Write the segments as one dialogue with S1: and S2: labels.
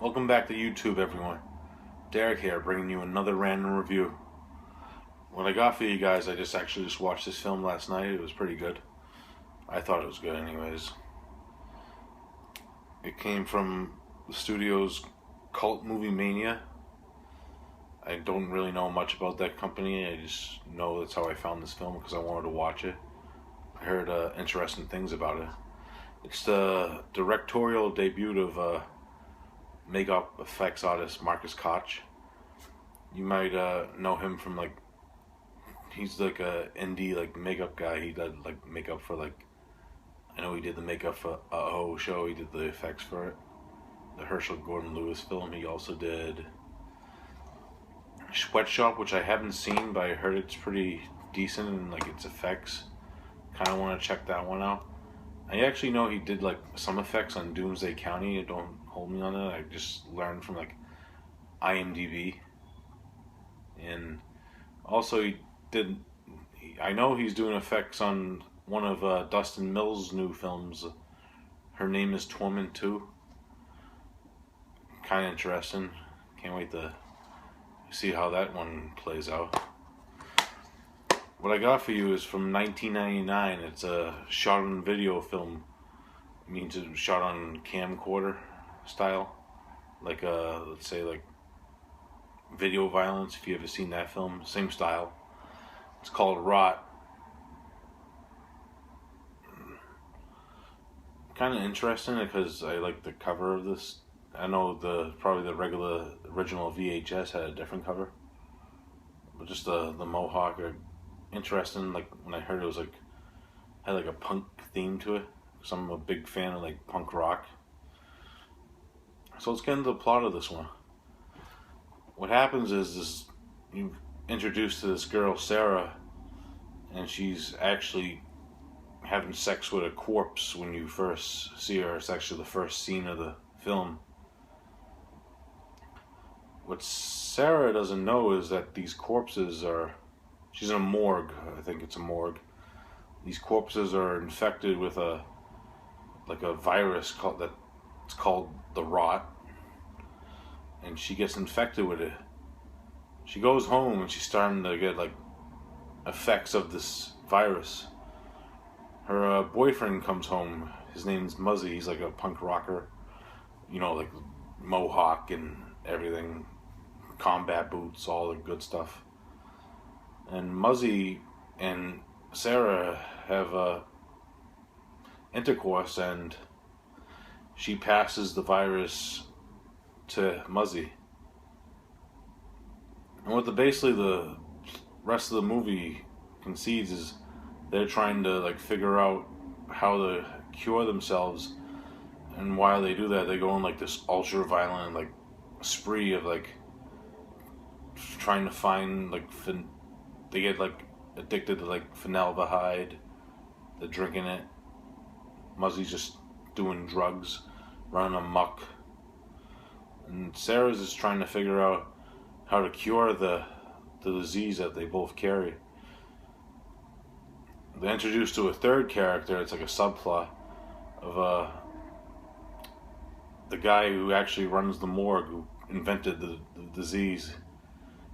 S1: Welcome back to YouTube, everyone. Derek here, bringing you another random review. What I got for you guys, I just watched this film last night. It was pretty good. I thought it was good, anyways. It came from the studio's Cult Movie Mania. I don't really know much about that company. I just know that's how I found this film because I wanted to watch it. I heard interesting things about it. It's the directorial debut of makeup effects artist Marcus Koch. You might know him from he's like a indie makeup guy. He did makeup for I know he did the makeup for a O show. He did the effects for it. The Herschel Gordon Lewis film. He also did Sweatshop, which I haven't seen, but I heard it's pretty decent and its effects. Kind of want to check that one out. I actually know he did some effects on Doomsday County. Don't hold me on that. I just learned from IMDb. And also he did. I know he's doing effects on one of Dustin Mills' new films. Her Name is Torment 2. Kind of interesting. Can't wait to see how that one plays out. What I got for you is from 1999. It's a shot on video film. It means it's shot on camcorder style. Let's say Video Violence, if you ever seen that film. Same style. It's called Rot. Kind of interesting because I like the cover of this. I know probably the regular original VHS had a different cover. But just the mohawk are interesting. When I heard it was had a punk theme to it. So I'm a big fan of punk rock. So let's get into the plot of this one. What happens is you're introduced to this girl Sarah, and she's actually having sex with a corpse when you first see her. It's actually the first scene of the film. What Sarah doesn't know is that these corpses are... She's in a morgue. I think it's a morgue. These corpses are infected with a virus it's called the Rot, and she gets infected with it. She goes home and she's starting to get effects of this virus. Her boyfriend comes home. His name's Muzzy. He's a punk rocker, mohawk and everything, combat boots, all the good stuff. And Muzzy and Sarah have intercourse, and she passes the virus to Muzzy. And what basically the rest of the movie concedes is they're trying to figure out how to cure themselves, and while they do that, they go on this ultra violent spree of trying to find they get addicted to formaldehyde. They're drinking it. Muzzy's just doing drugs, running amok, and Sarah's just trying to figure out how to cure the disease that they both carry. They're introduced to a third character. It's a subplot of the guy who actually runs the morgue, who invented the disease.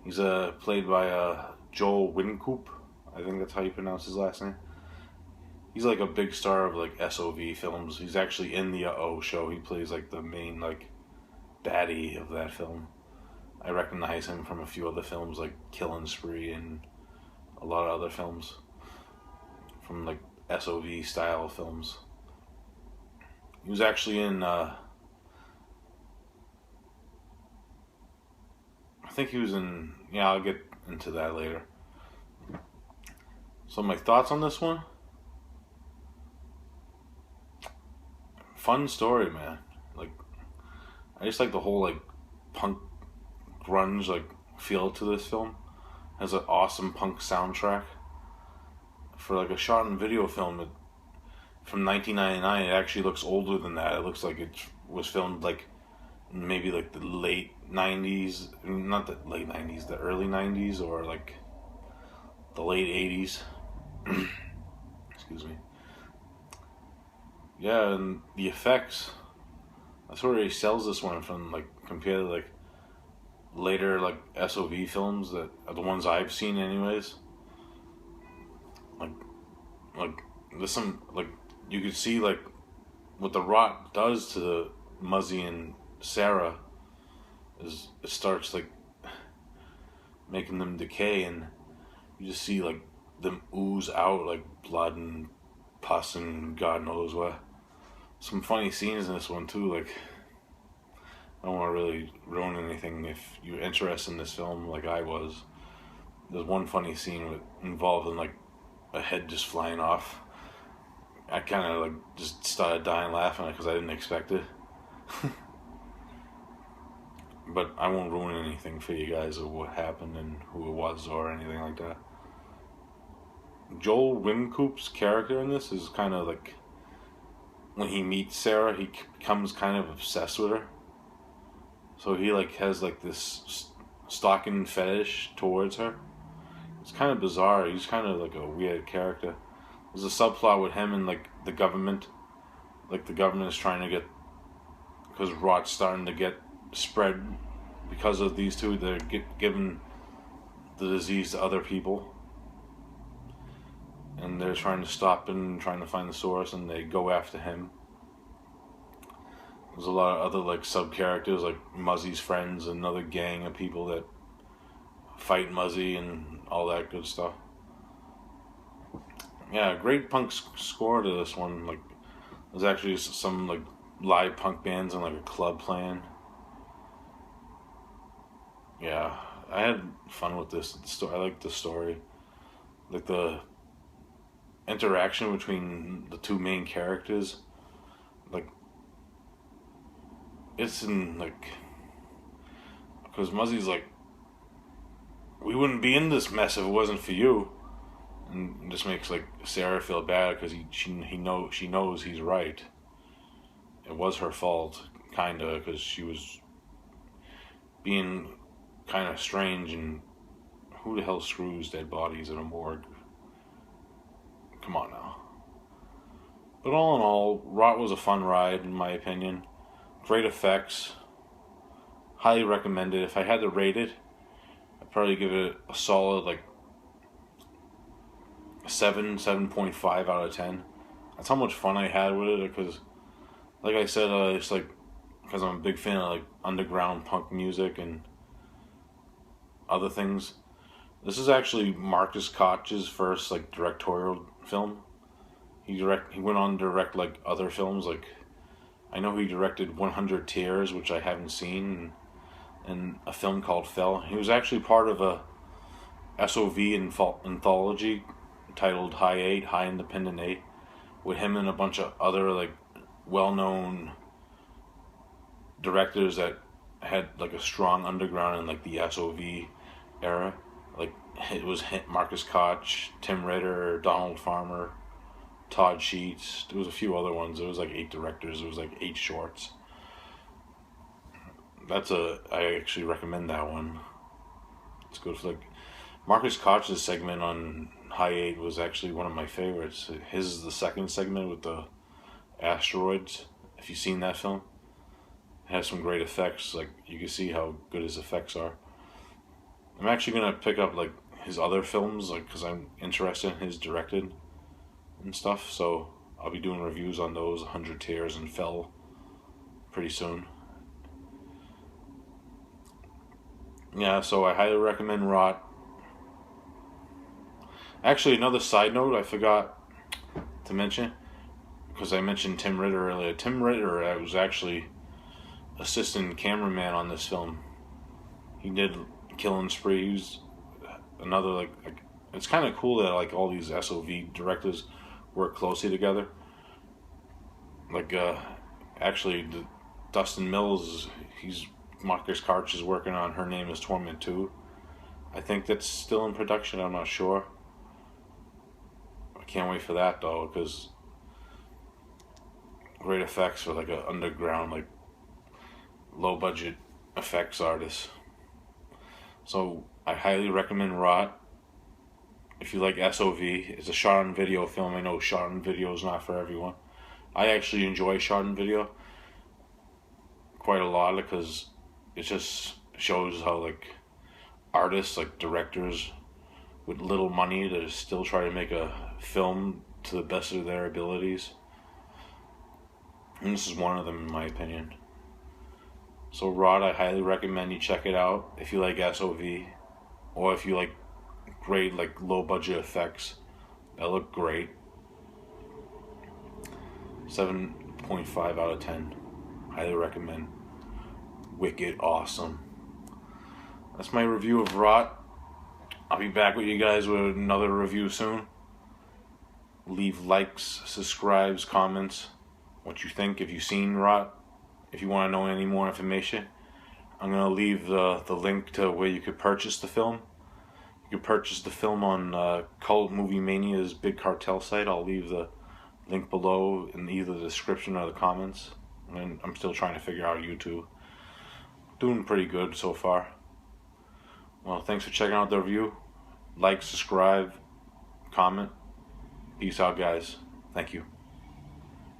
S1: He's played by Joel Wynkoop. I think that's how you pronounce his last name. He's a big star of SOV films. He's actually in the O show. He plays the main baddie of that film. I recognize him from a few other films like Killing Spree and a lot of other films from SOV style films. He was actually in I think he was in... Yeah, I'll get into that later. So my thoughts on this one? Fun story, man. I just like the whole punk grunge feel to this film. It has an awesome punk soundtrack. For a shot and video film from 1999, it actually looks older than that. It looks like it was filmed maybe the late 90s, not the late 90s, the early 90s, or the late 80s. Excuse me. Yeah, and the effects That's where he sells this one from, like, compared to, like, later, like, SOV films that are the ones I've seen anyways. Like, like, there's some, like, you could see, like, what the rot does to the Muzzy and Sarah is it starts, like, making them decay, and you just see, like, them ooze out, like, blood and pus and God knows what. Some funny scenes in this one too, like, I don't want to really ruin anything if you're interested in this film like I was. There's one funny scene involved in, like, a head just flying off. I kind of, like, just started dying laughing because I didn't expect it. But I won't ruin anything for you guys of what happened and who it was or anything like that. Joel Wynkoop's character in this is kind of like, when he meets Sarah, he becomes kind of obsessed with her. So he, like, has, like, this stalking fetish towards her. It's kind of bizarre. He's kind of like a weird character. There's a subplot with him and, like, the government. Like, the government is trying to get, because rot's starting to get spread because of these two. They're giving the disease to other people, and they're trying to stop it and trying to find the source, and they go after him. There's a lot of other, like, sub characters, like Muzzy's friends, another gang of people that fight Muzzy and all that good stuff. Yeah, great punk score to this one. Like, there's actually some, like, live punk bands and, like, a club playing. Yeah, I had fun with this. I like the story. Like, the interaction between the two main characters. Like, it's in, like, because Muzzy's like, we wouldn't be in this mess if it wasn't for you. And it just makes, like, Sarah feel bad because she knows he's right. It was her fault, kinda, because she was being kind of strange, and who the hell screws dead bodies in a morgue? Come on now. But all in all, Rot was a fun ride, in my opinion. Great effects. Highly recommended. If I had to rate it, I'd probably give it a solid, like, 7.5 out of 10. That's how much fun I had with it, because, like I said, it's like, because I'm a big fan of, like, underground punk music and other things. This is actually Marcus Koch's first, like, directorial film. He went on to direct, like, other films. Like, I know he directed 100 Tears, which I haven't seen, and a film called Fell. He was actually part of a SOV anthology titled High 8, High Independent 8, with him and a bunch of other, like, well-known directors that had, like, a strong underground in, like, the SOV era. Like, it was Marcus Koch, Tim Ritter, Donald Farmer, Todd Sheets. There was a few other ones. There was, like, 8 directors. There was, like, 8 shorts. I actually recommend that one. It's good for, like, Marcus Koch's segment on High 8 was actually one of my favorites. His is the second segment with the asteroids. If you've seen that film, it has some great effects. Like, you can see how good his effects are. I'm actually gonna pick up, like, his other films, like, because I'm interested in his directed and stuff. So I'll be doing reviews on those, 100 Tears and Fell, pretty soon. Yeah, so I highly recommend Rot. Actually, another side note I forgot to mention, because I mentioned Tim Ritter earlier. Tim Ritter was actually assistant cameraman on this film. He did Killing Spree. He was another, like it's kind of cool that, like, all these SOV directors work closely together. Like, actually, Dustin Mills, Marcus Koch is working on Her Name is Torment 2. I think that's still in production. I'm not sure. I can't wait for that, though, because great effects for, like, an underground, like, low budget effects artist. So I highly recommend Rot. If you like SOV, it's a shot on video film. I know shot on video is not for everyone. I actually enjoy shot on video. quite a lot because it just shows how like artists, like directors with little money, to still try to make a film to the best of their abilities. And this is one of them, in my opinion. So Rod, I highly recommend you check it out if you like SOV, or if you like great like low budget effects that look great. 7.5 out of 10. Highly recommend. Wicked awesome. That's my review of Rot. I'll be back with you guys with another review soon. Leave likes, subscribes, comments, what you think, if you've seen Rot, if you want to know any more information. I'm going to leave the link to where you could purchase the film. You can purchase the film on Cult Movie Mania's Big Cartel site. I'll leave the link below in either the description or the comments. And I'm still trying to figure out YouTube. Doing pretty good so far. Well, thanks for checking out the review. Like, subscribe, comment. Peace out, guys. Thank you.